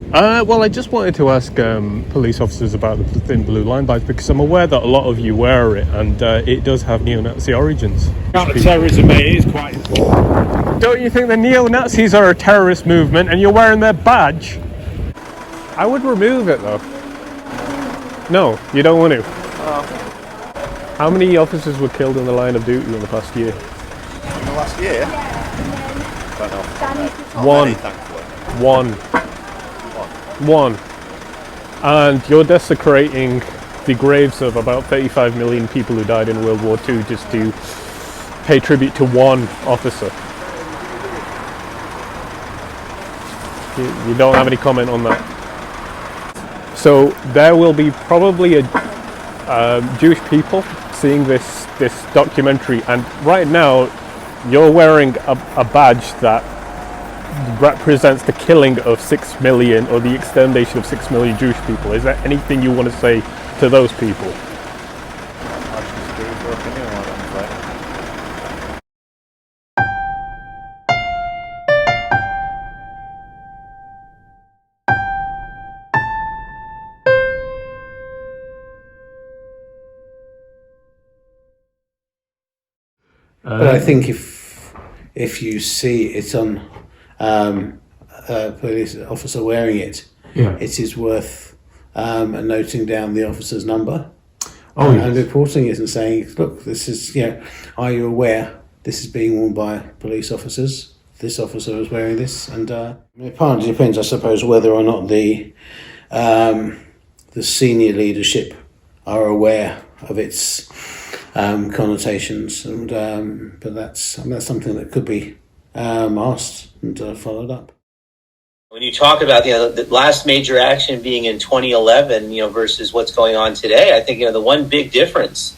Well, I just wanted to ask police officers about the thin blue line badge, because I'm aware that a lot of you wear it, and it does have neo-Nazi origins. Counter-terrorism, mate, is quite important. Don't you think the neo-Nazis are a terrorist movement and you're wearing their badge? I would remove it, though. No, you don't want to? How many officers were killed in the line of duty in the past year? In the last year? Don't know. One. Many, thankfully. One. And you're desecrating the graves of about 35 million people who died in World War II just to pay tribute to one officer. You don't have any comment on that? So there will be probably Jewish people seeing this documentary, and right now you're wearing a badge that represents the killing of 6 million, or the extermination of 6 million Jewish people. Is there anything you want to say to those people? But I think if you see it on a police officer wearing it, it is worth noting down the officer's number and reporting it and saying, look, this is, are you aware this is being worn by police officers? This officer is wearing this, and it partly depends, I suppose, whether or not the senior leadership are aware of its connotations, and but that's something that could be asked and followed up. When you talk about the last major action being in 2011, versus what's going on today, I think the one big difference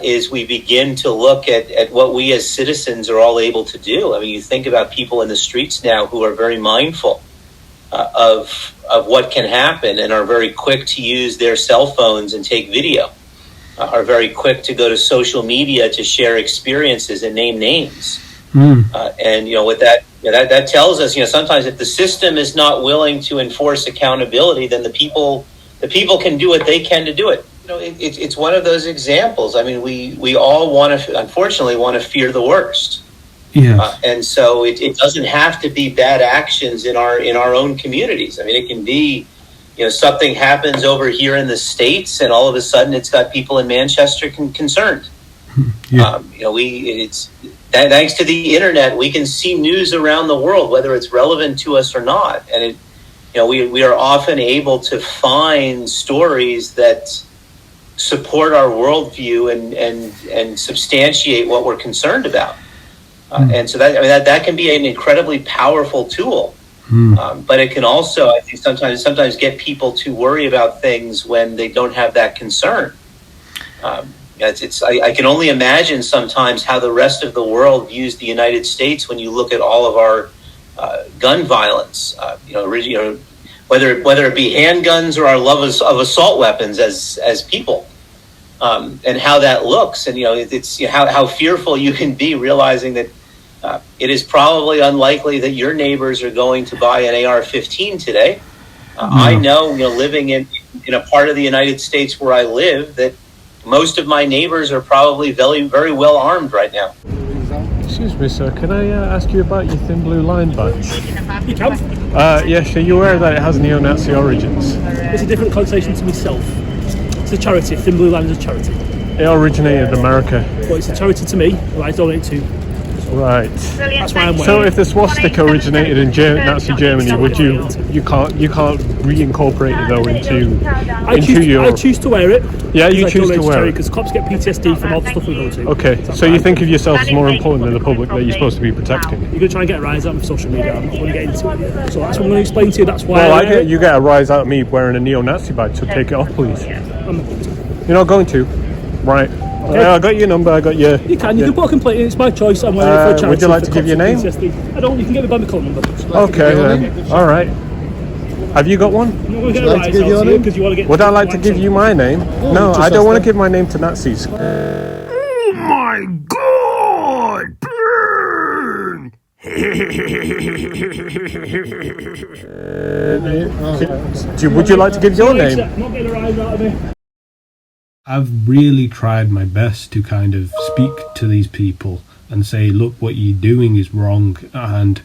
is we begin to look at what we as citizens are all able to do. I mean, you think about people in the streets now who are very mindful of what can happen and are very quick to use their cell phones and take video. Are very quick to go to social media to share experiences and name names. And what that tells us, sometimes if the system is not willing to enforce accountability, then the people can do what they can to do it. It's one of those examples. I mean, we all unfortunately want to fear the worst. Yes. And so it doesn't have to be bad actions in our own communities. I mean, it can be, something happens over here in the States, and all of a sudden it's got people in Manchester concerned. Yeah. Thanks to the internet, we can see news around the world, whether it's relevant to us or not. And we are often able to find stories that support our worldview and substantiate what we're concerned about. And so that can be an incredibly powerful tool. But it can also, I think, sometimes get people to worry about things when they don't have that concern. I can only imagine sometimes how the rest of the world views the United States when you look at all of our gun violence. Whether it be handguns or our love of assault weapons as people, and how that looks, and it's how fearful you can be realizing that. It is probably unlikely that your neighbors are going to buy an AR-15 today. I know, living in a part of the United States where I live, that most of my neighbors are probably very, very well armed right now. Excuse me, sir. Can I ask you about your thin blue line badge? You can. Yes, are you aware that it has neo-Nazi origins? It's a different connotation to myself. It's a charity. Thin Blue Line is a charity. It originated in America. But it's a charity to me, who I donate to. Right. That's why I'm wearing So if the swastika originated in Nazi Germany, would you can't reincorporate it though into your... I choose to wear it. Yeah, you choose to wear it. Because cops get PTSD from all the stuff we go to. Okay, so you think of yourself as more important than the public that you're supposed to be protecting? You're going to try and get a rise out of social media. I'm not going to get into it. So that's what I'm going to explain to you. That's why you get a rise out of me wearing a neo-Nazi badge, so take it off, please. You're not going to? Right. Okay. I got your number, I got your... You can put a complaint in, it's my choice. I'm wearing it for a charity. Would you like to give your name? PTSD. I don't, you can get me by my call number. Okay then, alright. Have you got one? Would you like to give your name? Would I like to give you my name? No, I don't want to give my name to Nazis. Oh my God! Burn! Would you like to give your name? Not getting a rise out of me. I've really tried my best to kind of speak to these people and say, look, what you're doing is wrong, and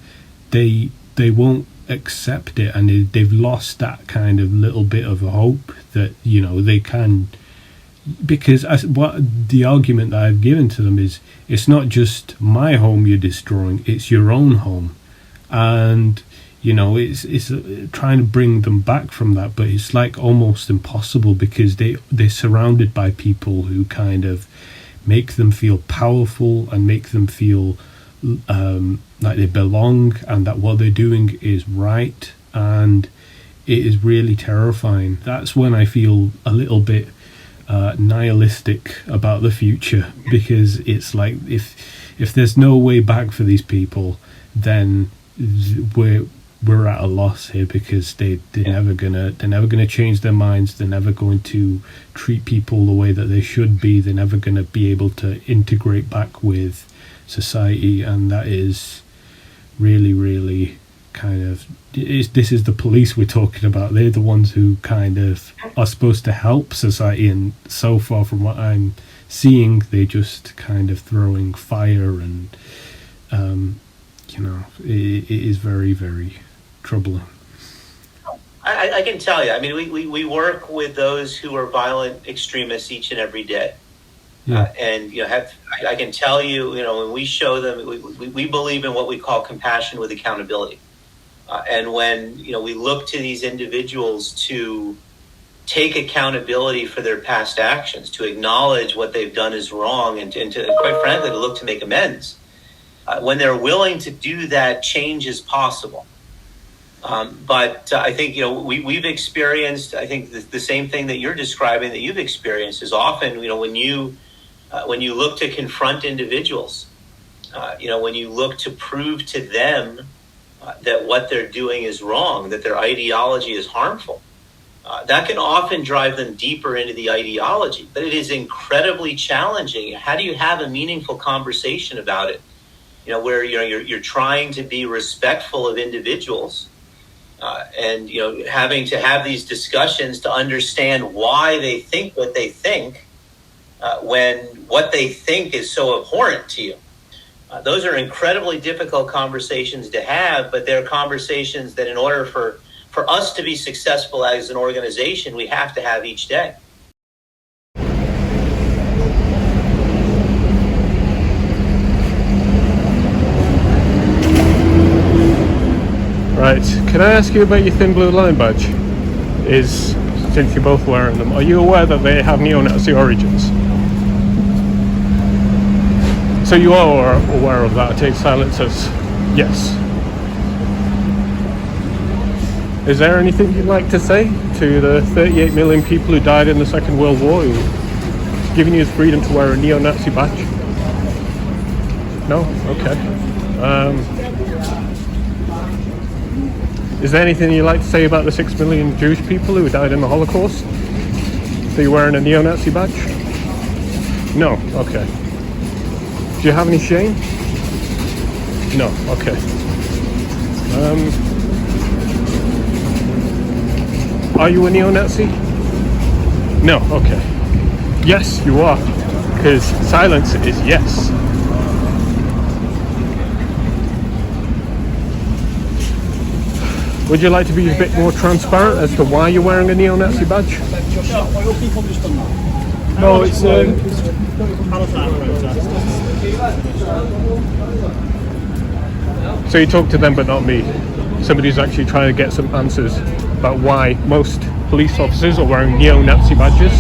they won't accept it, and they've lost that kind of little bit of a hope that, you know, they can, because what the argument that I've given to them is, it's not just my home you're destroying, it's your own home. And you know, it's trying to bring them back from that, but it's like almost impossible, because they're surrounded by people who kind of make them feel powerful and make them feel like they belong and that what they're doing is right, and it is really terrifying. That's when I feel a little bit nihilistic about the future, because it's like if there's no way back for these people, then we're at a loss here, because they're never gonna change their minds. They're never going to treat people the way that they should be. They're never going to be able to integrate back with society, and that is really, really kind of, this is the police we're talking about. They're the ones who kind of are supposed to help society, and so far from what I'm seeing, they're just kind of throwing fire, and you know, it is very, very troubling. I can tell you, I mean, we work with those who are violent extremists each and every day. Yeah. And, you know, I can tell you, you know, when we show them, we believe in what we call compassion with accountability. And when, you know, we look to these individuals to take accountability for their past actions, to acknowledge what they've done is wrong, and to quite frankly, to look to make amends. When they're willing to do that, change is possible. But I think, you know, we've experienced, I think, the same thing that you're describing that you've experienced is often, you know, when you look to confront individuals, you know, when you look to prove to them that what they're doing is wrong, that their ideology is harmful, that can often drive them deeper into the ideology. But it is incredibly challenging. How do you have a meaningful conversation about it? You know, where, you know, you're trying to be respectful of individuals, and, you know, having to have these discussions to understand why they think what they think, when what they think is so abhorrent to you. Those are incredibly difficult conversations to have, but they're conversations that in order for us to be successful as an organization, we have to have each day. Right, can I ask you about your thin blue line badge? Since you're both wearing them, are you aware that they have neo-Nazi origins? So you are aware of that. I take silence as yes. Is there anything you'd like to say to the 38 million people who died in the Second World War, who've given you the freedom to wear a neo-Nazi badge? No? Okay. Is there anything you'd like to say about the 6 million Jewish people who died in the Holocaust? Are you wearing a neo-Nazi badge? No? Okay. Do you have any shame? No? Okay. Are you a neo-Nazi? No? Okay. Yes, you are. Because silence is yes. Would you like to be a bit more transparent as to why you're wearing a neo-Nazi badge? No, it's So you talk to them but not me. Somebody's actually trying to get some answers about why most police officers are wearing neo-Nazi badges.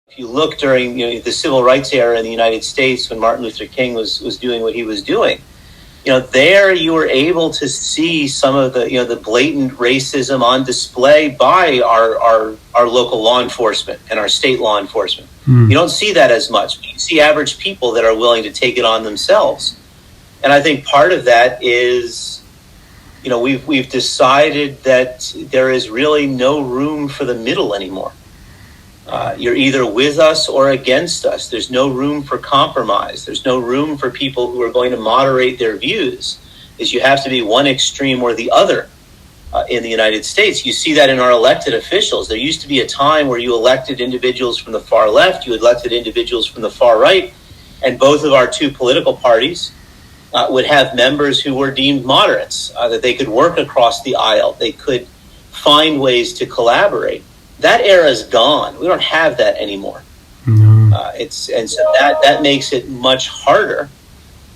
If you look during, you know, the civil rights era in the United States, when Martin Luther King was doing what he was doing, you know, there you were able to see some of the, you know, the blatant racism on display by our local law enforcement and our state law enforcement. You don't see that as much. You see average people that are willing to take it on themselves. And I think part of that is, we've decided that there is really no room for the middle anymore. You're either with us or against us. There's no room for compromise. There's no room for people who are going to moderate their views. You have to be one extreme or the other in the United States. You see that in our elected officials. There used to be a time where you elected individuals from the far left, you elected individuals from the far right, and both of our two political parties would have members who were deemed moderates, that they could work across the aisle. They could find ways to collaborate. That era is gone. We don't have that anymore. No. So that makes it much harder,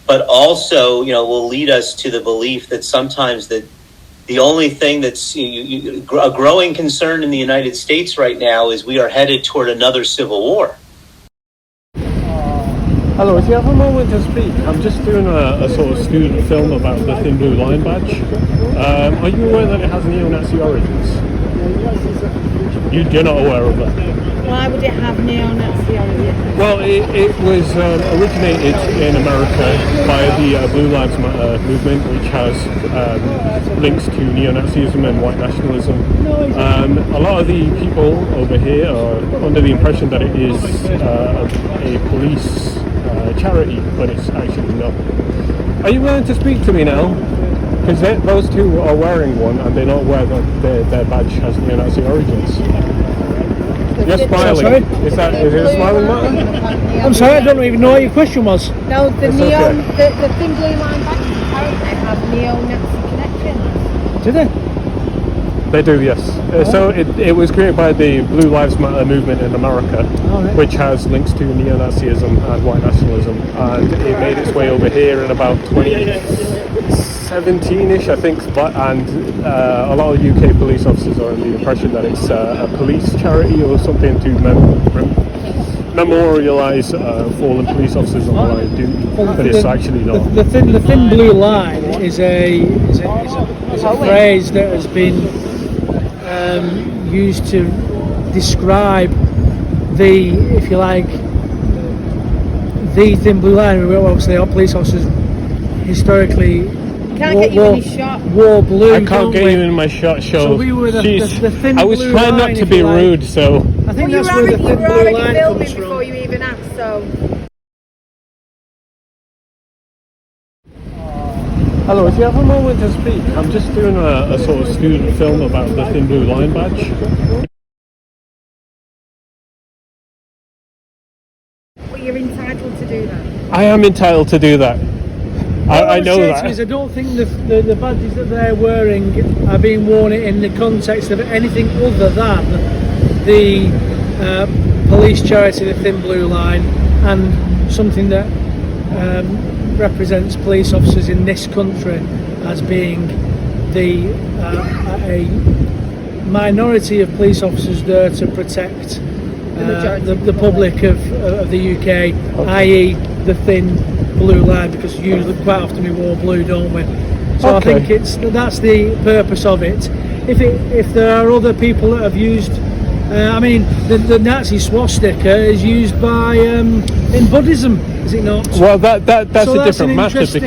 but also, will lead us to the belief that sometimes that the only thing that's a growing concern in the United States right now is we are headed toward another civil war. Hello, if you have a moment to speak, I'm just doing a sort of student film about the Thin Blue Line badge. Are you aware that it has neo-Nazi origins? You're not aware of that? Why would it have neo-Nazi origins? Well, it was originated in America by the Blue Lives Matter movement, which has links to neo-Nazism and white nationalism. A lot of the people over here are under the impression that it is a police charity, but it's actually not. Are you willing to speak to me now? Because those two are wearing one, and they're not aware that their badge has neo-Nazi origins. You're smiling. Sorry? Is it a smiling man? I'm sorry, I don't even know what your question was. No, the It's neo, okay. the Thin Blue Line badges apparently have neo-Nazi connections. Did they? They do, yes. So it was created by the Blue Lives Matter movement in America, right. which has links to neo-Nazism and white nationalism, and it made its way over here in about 2017-ish, I think, and a lot of UK police officers are under the impression that it's a police charity or something to memorialise fallen police officers on the line of duty, but it's actually not. The thin blue line is a phrase that has been used to describe the, if you like, the thin blue line. Obviously, our police officers historically Can't get you any shot. wore blue. I can't get you in my shot show. So we were the thin I was blue trying line, not to if be you like. rude, so. I think Well, that's where the you thin were blue already line filming comes before from. you even asked, so. Hello, if you have a moment to speak, I'm just doing a sort of student film about the Thin Blue Line badge. Well, you're entitled to do that. I am entitled to do that. I know that. I don't think the badges that they're wearing are being worn in the context of anything other than the police charity, the Thin Blue Line, and something that represents police officers in this country as being a minority of police officers there to protect the public of the UK, i.e. the thin blue line, because usually quite often we wore blue, don't we? So Okay. I think that's the purpose of it. If there are other people that have used, the Nazi swastika is used by in Buddhism, is it not? Well, that's So a different an matter, because the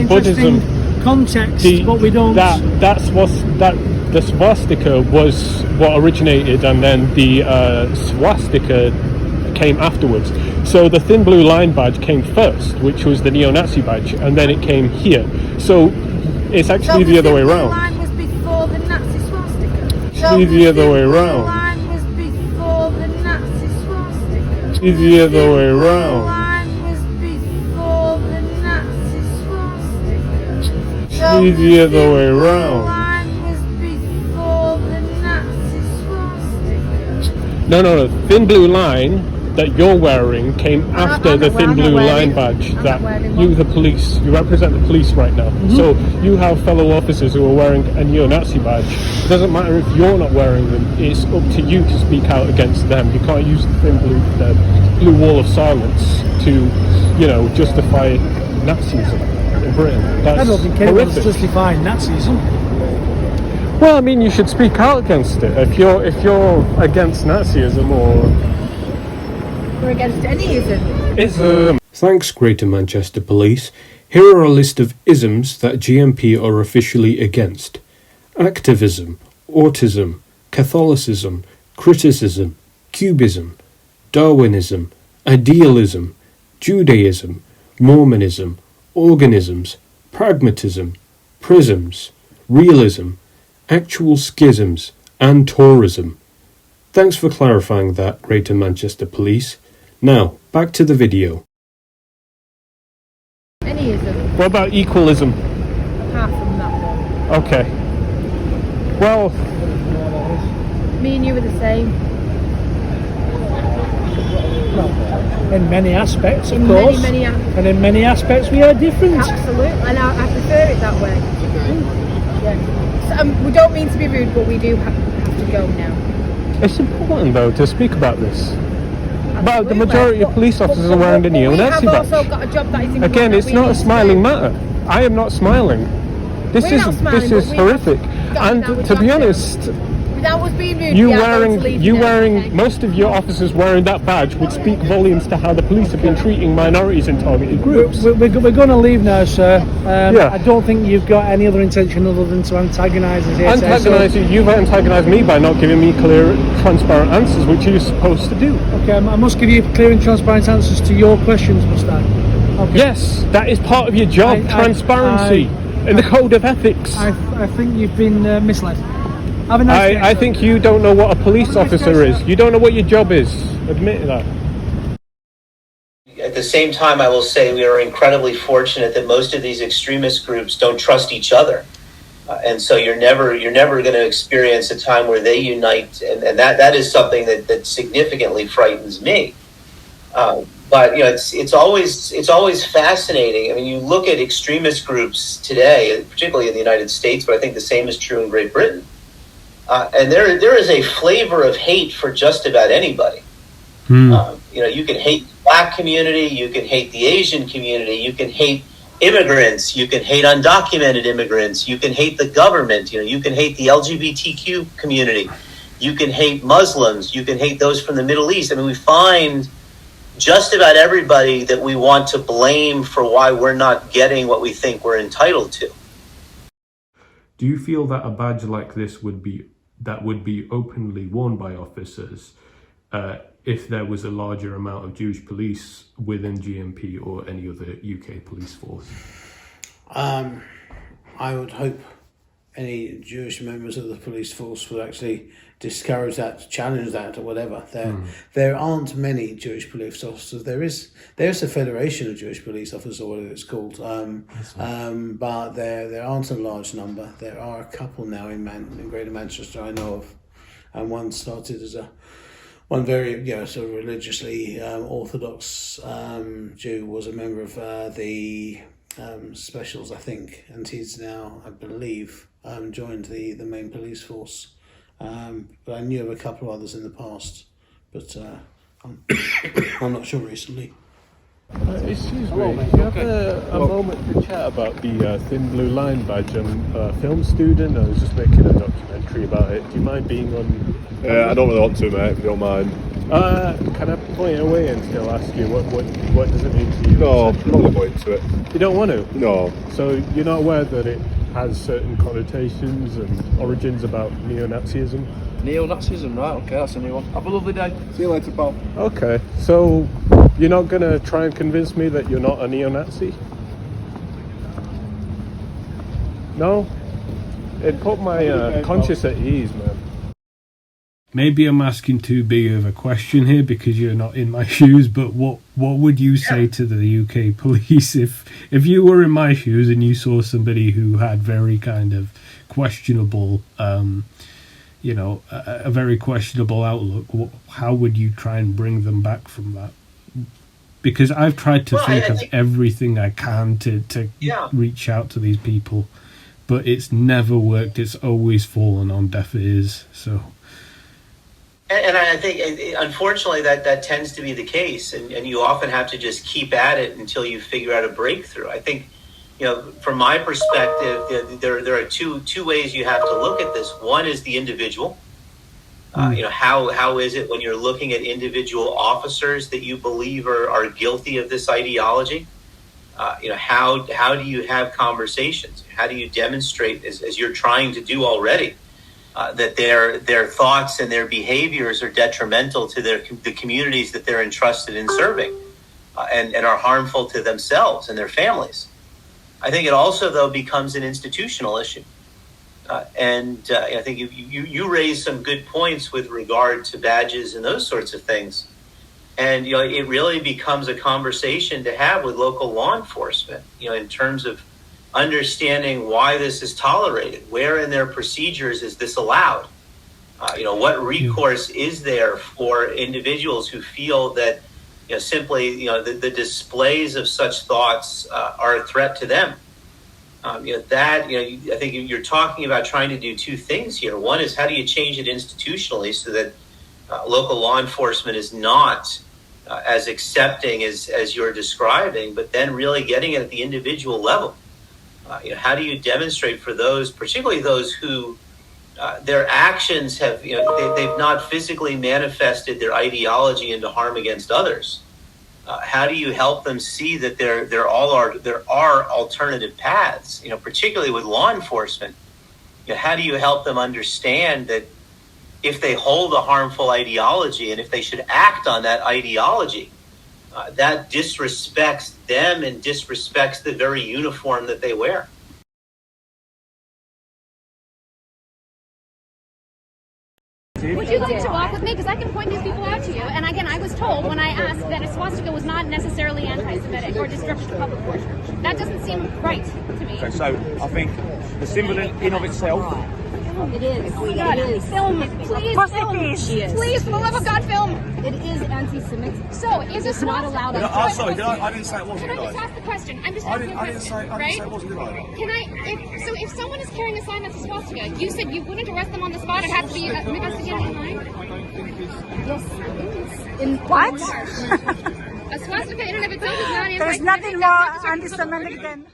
interesting Buddhism, context, but we don't. the swastika was what originated, and then the swastika came afterwards. So the Thin Blue Line badge came first, which was the neo-Nazi badge, and then it came here. So it's actually the other way around. The line was before the Nazi swastika. It's the other way around. The line was before the Nazi swastika. It's the other way The around. line was before the Nazi swastika. It's the other way The around. line was before the Nazi swastika. No. Thin Blue Line that you're wearing came after the Thin Blue Line badge that you, the police, you represent the police right now. So you have fellow officers who are wearing a neo-Nazi badge. It doesn't matter if you're not wearing them, it's up to you to speak out against them. You can't use the blue wall of silence to, justify Nazism in Britain. That's I don't think anyone's horrific. justifying Nazism. Well, I mean, you should speak out against it. If you're against Nazism or We're against anyism. ism. Thanks, Greater Manchester Police. Here are a list of isms that GMP are officially against: activism, autism, Catholicism, criticism, cubism, Darwinism, idealism, Judaism, Mormonism, organisms, pragmatism, prisms, realism, actual schisms, and tourism. Thanks for clarifying that, Greater Manchester Police. Now, back to the video. Anyism, What about equalism? apart from that one. Okay. Well, Me and you were the same. In many aspects, of In course. many And in many aspects, we are different. Absolutely, and I prefer it that way. Yeah. So, we don't mean to be rude, but we do have to go now. it's important though to speak about this. But the Absolutely. majority of police officers are wearing the neo-Nazi We have also badge. got a job that is important. Again, that it's we not a need to smiling do. matter. I am not smiling. This We're not smiling, is but we have horrific. got And that with to be background. honest, Without us being rude, you we are going to leave wearing now, okay? most of your officers wearing that badge would speak volumes to how the police have been treating minorities in targeted groups. We're going to leave now, sir. Yeah. I don't think you've got any other intention other than to antagonise us here. Antagonise you. You've antagonised me by not giving me clear, transparent answers, which you're supposed to do. Okay, I must give you clear and transparent answers to your questions, must I? Okay. Yes, that is part of your job. Transparency in the code of ethics. I think you've been misled. Have a nice day, I sir. think you don't know what a police officer is. You don't know what your job is. Admit that. At the same time, I will say we are incredibly fortunate that most of these extremist groups don't trust each other. And so you're never going to experience a time where they unite, and that is something that significantly frightens me. But it's always fascinating. I mean, you look at extremist groups today, particularly in the United States, but I think the same is true in Great Britain. And there is a flavor of hate for just about anybody. You can hate the black community, you can hate the Asian community, you can hate immigrants, you can hate undocumented immigrants, you can hate the government, you can hate the LGBTQ community, you can hate Muslims, you can hate those from the Middle East. I mean, we find just about everybody that we want to blame for why we're not getting what we think we're entitled to. Do you feel that a badge like this would be openly worn by officers if there was a larger amount of Jewish police within GMP or any other UK police force? I would hope any Jewish members of the police force would actually discourage that, challenge that, or whatever. There aren't many Jewish police officers. There's a Federation of Jewish Police Officers, or whatever it's called, but there aren't a large number. There are a couple now in Greater Manchester I know of, and one started as one very sort of religiously Orthodox Jew was a member of the specials, I think, and he's now, I believe, joined the main police force. But I knew of a couple of others in the past, but I'm not sure recently. Excuse me, do you have a moment to chat about the Thin Blue Line badge? I'm a film student. I was just making a documentary about it. Do you mind being on? I don't really want to, mate, if you don't mind. Can I point away and still ask you what does it mean to you? No, I'm not going to go into it. You don't want to? No. So you're not aware that it has certain connotations and origins about neo-Nazism? Neo Nazism, right? Okay, that's a new one. Have a lovely day. See you later, pal. Okay, so you're not going to try and convince me that you're not a neo-Nazi? No? It put my conscience at ease, man. Maybe I'm asking too big of a question here because you're not in my shoes, but what would you say to the UK police if you were in my shoes and you saw somebody who had very kind of questionable, a very questionable outlook? How would you try and bring them back from that? Because I've tried to think of everything I can to reach out to these people, but it's never worked. It's always fallen on deaf ears. So. And I think, unfortunately, that tends to be the case, and you often have to just keep at it until you figure out a breakthrough. I think, from my perspective, there are two ways you have to look at this. One is the individual. How is it when you're looking at individual officers that you believe are guilty of this ideology? How do you have conversations? How do you demonstrate, as you're trying to do already, that their thoughts and their behaviors are detrimental to the communities that they're entrusted in serving, and are harmful to themselves and their families? I think it also, though, becomes an institutional issue. I think you raised some good points with regard to badges and those sorts of things. And, it really becomes a conversation to have with local law enforcement, in terms of understanding why this is tolerated, where in their procedures is this allowed, what recourse is there for individuals who feel that, simply, the displays of such thoughts are a threat to them. I think you're talking about trying to do two things here. One is, how do you change it institutionally so that local law enforcement is not as accepting as you're describing, but then really getting it at the individual level. How do you demonstrate for those, particularly those who their actions have, they've not physically manifested their ideology into harm against others? How do you help them see that there are alternative paths? Particularly with law enforcement, how do you help them understand that if they hold a harmful ideology and if they should act on that ideology, that disrespects them and disrespects the very uniform that they wear? Would you like to walk with me? Because I can point these people out to you. And again, I was told when I asked that a swastika was not necessarily anti-Semitic or disruptive to public worship. That doesn't seem right to me. Okay, so I think the symbol in of itself. It is. Oh my God, film. Please, film. Please, for the love of God, film. It is anti-Semitic. So, is it not allowed? I didn't say it wasn't. Can I just ask the question? I'm just asking a question, I didn't say it wasn't. Can I? If someone is carrying a sign that's a swastika, you said you wouldn't arrest them on the spot. It has to be investigated online. Yes, it is. In what? A swastika in and of itself is not anti-Semitic. There's nothing more anti-Semitic than.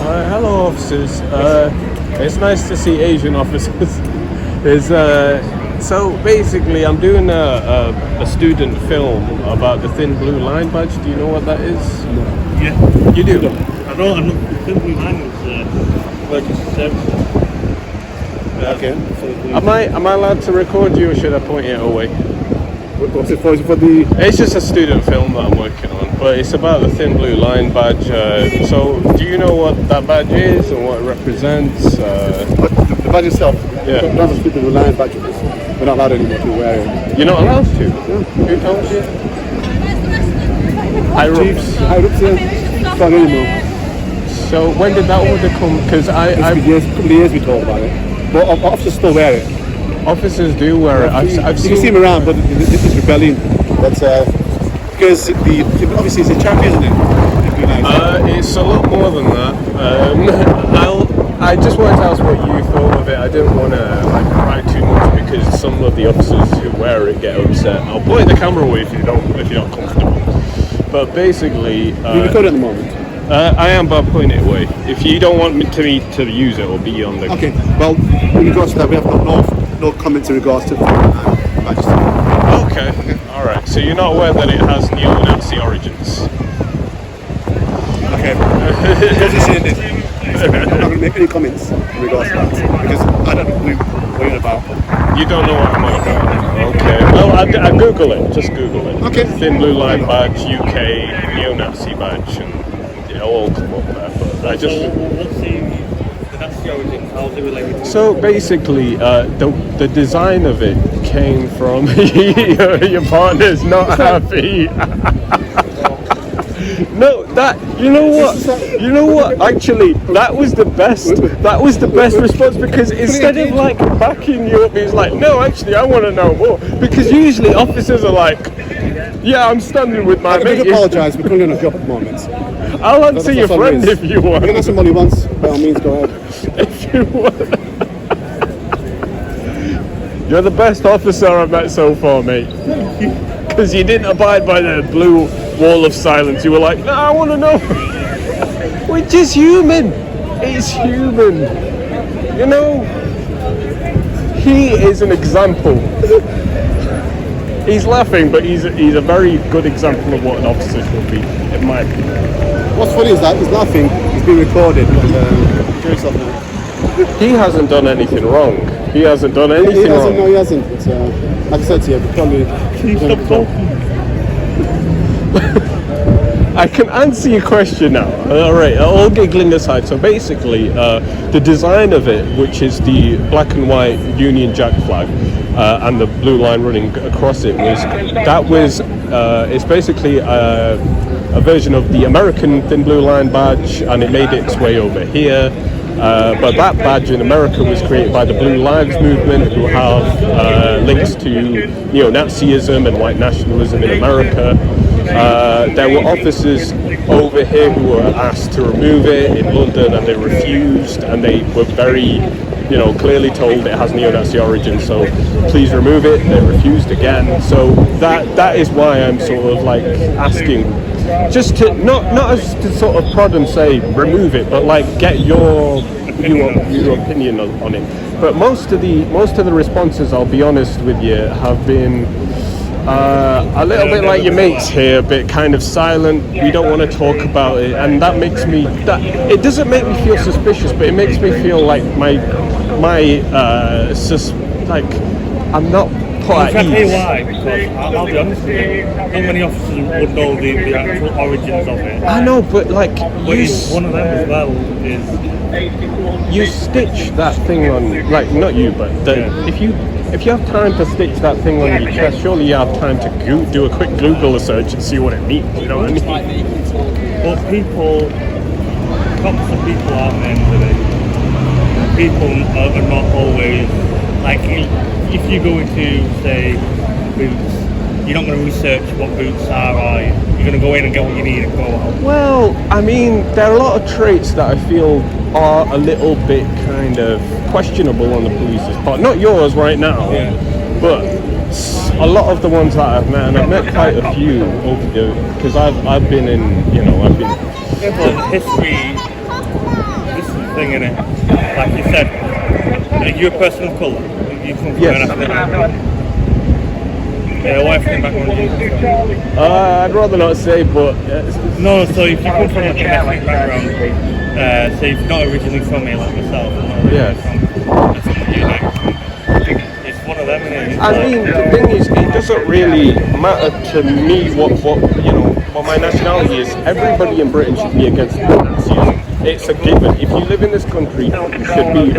Hello, officers. It's nice to see Asian officers. So basically, I'm doing a student film about the thin blue line badge. Do you know what that is? No. Yeah. You do? I know. The thin blue line is emergency services. Okay. Am I allowed to record you, or should I point it away? What's it for? Is it for the? It's just a student film that I'm working on, but it's about the thin blue line badge. So, do you know what that badge is and what it represents? The badge itself. Yeah. That's a thin blue line badge. We're not allowed anymore to wear it. You're not allowed to? Yeah. Who told you? High-ups, yeah. Not anymore. So, when did that order come? Because a couple of years we talked about it. But officers still wear it. Officers do wear it. I've seen. You can see them around, but this is rebellion. That's because obviously it's a charity, isn't it? It's a lot more than that. I just wanted to ask what you thought of it. I didn't want to write too much because some of the officers who wear it get upset. I'll point the camera away if you're not comfortable. But basically, you record it at the moment. I am, but I'll point it away. If you don't want me to use it or be on the. Okay. Well, in regards to that, we have no comments in regards to badges. Okay. All right. So you're not aware that it has Neo Nazi origins. Okay. I'm not going to make any comments in regards to that because I don't know what you're about. You don't know what I'm on about? Okay. Well, I Google it. Just Google it. Okay. Thin blue line badge, UK neo-Nazi badge, and it'll all come up there. But I just. So what's the Nazi origin? How's it related? So basically, the design of it came from your partner's not happy. No, you know what? Actually, that was the best response because instead of backing you up, he's like, no, actually, I want to know more. Because usually officers are like, yeah, I'm standing with my mate. I apologise, we're currently on a job at the moment. I'll answer your friend if you want. You can ask somebody once, by all means, go ahead. If you want. You're the best officer I've met so far, mate. Because you didn't abide by the blue wall of silence. You were like, no, I want to know. Which is human. It's human. You know, He is an example. He's laughing, but he's a very good example of what an officer should be, in my opinion. What's funny is that he's laughing, he's being recorded, and jury's off now. He hasn't done anything wrong. He hasn't done anything wrong. No, he hasn't. But, like I said to you, probably... I can answer your question now. All right, all giggling aside. So basically, the design of it, which is the black and white Union Jack flag and the blue line running across it, it's basically a version of the American thin blue line badge, and it made its way over here. But that badge in America was created by the Blue Lives Movement, who have links to Neo Nazism and white nationalism in America. There were officers over here who were asked to remove it in London, and they refused, and they were very, clearly told it has neo-Nazi origins, so please remove it. They refused again. So that is why I'm sort of like asking, just to not as to sort of prod and say remove it, but like get your opinion on it. But most of the responses, I'll be honest with you, have been a little bit like your mates here, a bit kind of silent. We don't want to talk about it, and that makes me. It doesn't make me feel suspicious, but it makes me feel like I'm not put at I'll tell you ease. why, because I'll be honest with you, not many officers would know the actual origins of it. I know, but like One of them as well is you stitch that thing on, like not you, but if you have time to stitch that thing on your chest, surely you have time to do a quick Google search and see what it means. You know what I mean? But cops and people aren't meant with it. People are not always, like if you go into, say, boots, you're not going to research what boots are you? You're going to go in and get what you need and go out. Well, I mean, there are a lot of traits that I feel are a little bit kind of questionable on the police's part. Not yours right now, but a lot of the ones that I've met, and I've met quite a few over the, because I've been in, Well, history, this is the thing, innit? Like you said, you're a person of colour. You come from an ethnic background. What ethnic background do you come from? I'd rather not say, but... No, so if you come from like an ethnic background, say if you're not originally from here like myself, it's one of them, innit? I mean, the thing is, it doesn't really matter to me what my nationality is. Everybody in Britain should be against Nazism. It's a given. If you live in this country, you should be,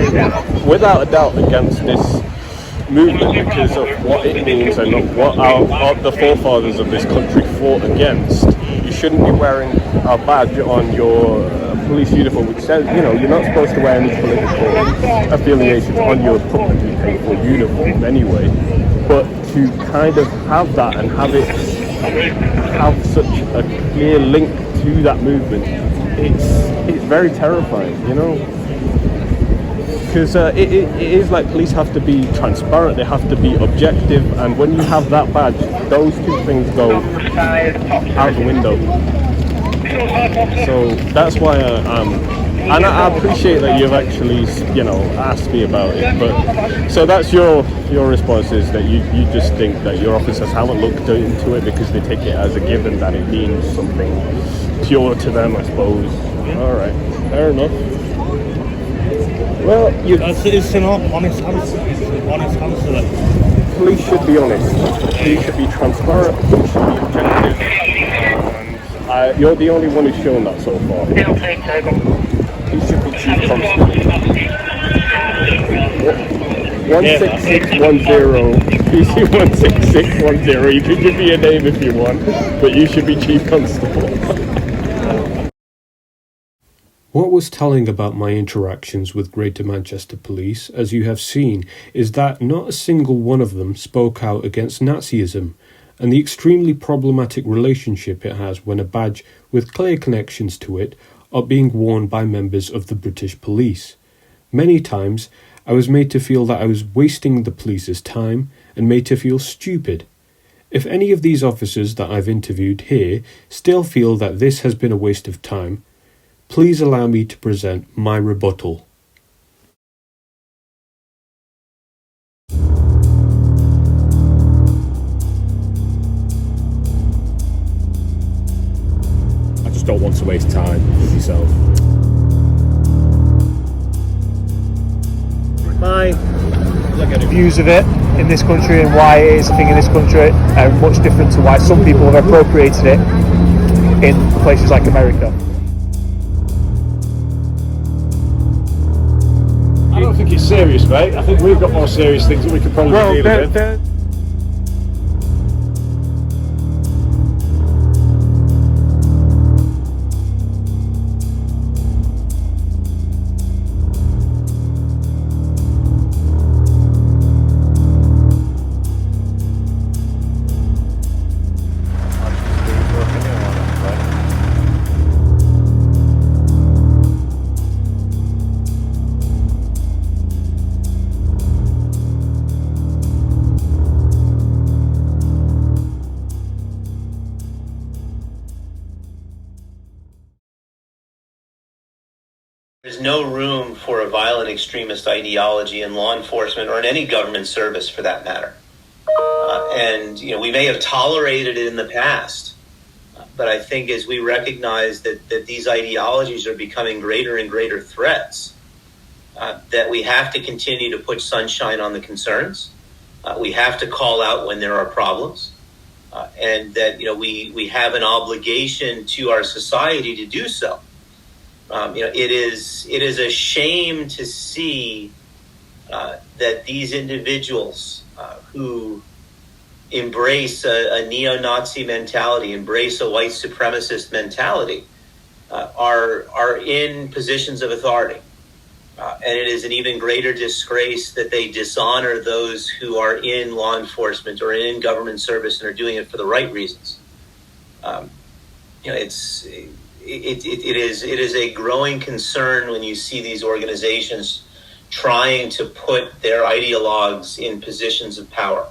without a doubt, against this movement because of what it means and what the forefathers of this country fought against. You shouldn't be wearing a badge on your police uniform which says, you're not supposed to wear any political affiliations on your publicly paid for uniform anyway. But to kind of have that and have such a clear link to that movement, it's very terrifying, because it is like police have to be transparent, they have to be objective, and when you have that badge, those two things go out the window. So that's why and I appreciate that you've actually asked me about it. But so that's your response, is that you just think that your officers haven't looked into it because they take it as a given that it means something pure to them, I suppose. All right, fair enough. Well, it's an honest answer. It's an honest answer. Police should be honest. Police should be transparent. Police should be objective. And you're the only one who's shown that so far. He should be chief constable. 16610. PC 16610. You can give me a name if you want, but you should be chief constable. What was telling about my interactions with Greater Manchester Police, as you have seen, is that not a single one of them spoke out against Nazism, and the extremely problematic relationship it has when a badge with clear connections to it are being worn by members of the British police. Many times, I was made to feel that I was wasting the police's time and made to feel stupid. If any of these officers that I've interviewed here still feel that this has been a waste of time, please allow me to present my rebuttal. don't want to waste time with yourself. My views of it in this country and why it is a thing in this country are much different to why some people have appropriated it in places like America. I don't think it's serious, mate. I think we've got more serious things that we could probably deal with. There's no room for a violent extremist ideology in law enforcement or in any government service for that matter. And we may have tolerated it in the past, but I think as we recognize that these ideologies are becoming greater and greater threats, that we have to continue to put sunshine on the concerns. We have to call out when there are problems, and that we have an obligation to our society to do so. It is a shame to see that these individuals who embrace a neo-Nazi mentality, embrace a white supremacist mentality, are in positions of authority. And it is an even greater disgrace that they dishonor those who are in law enforcement or in government service and are doing it for the right reasons. It is a growing concern when you see these organizations trying to put their ideologues in positions of power.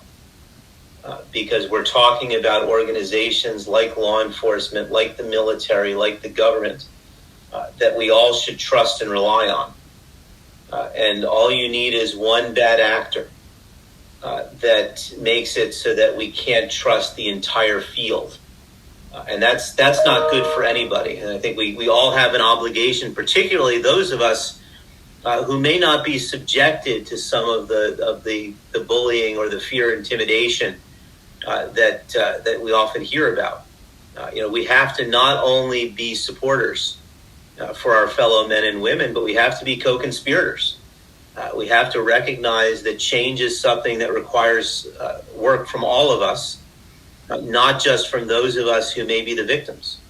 Because we're talking about organizations like law enforcement, like the military, like the government, that we all should trust and rely on. And all you need is one bad actor that makes it so that we can't trust the entire field. And that's not good for anybody. And I think we all have an obligation, particularly those of us who may not be subjected to some of the bullying or the fear, intimidation that we often hear about. We have to not only be supporters for our fellow men and women, but we have to be co-conspirators. We have to recognize that change is something that requires work from all of us, not just from those of us who may be the victims.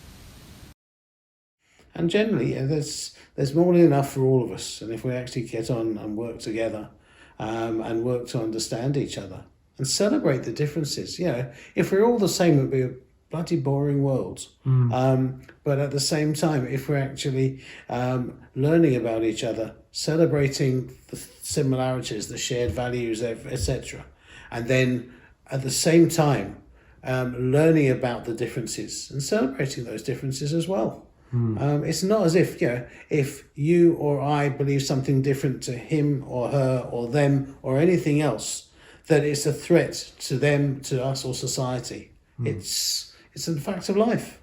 And generally, there's more than enough for all of us. And if we actually get on and work together and work to understand each other and celebrate the differences, if we're all the same, it would be a bloody boring world. But at the same time, if we're actually learning about each other, celebrating the similarities, the shared values, etc., and then at the same time, learning about the differences and celebrating those differences as well. It's not as if if you or I believe something different to him or her or them or anything else, that it's a threat to them, to us, or society. It's a fact of life.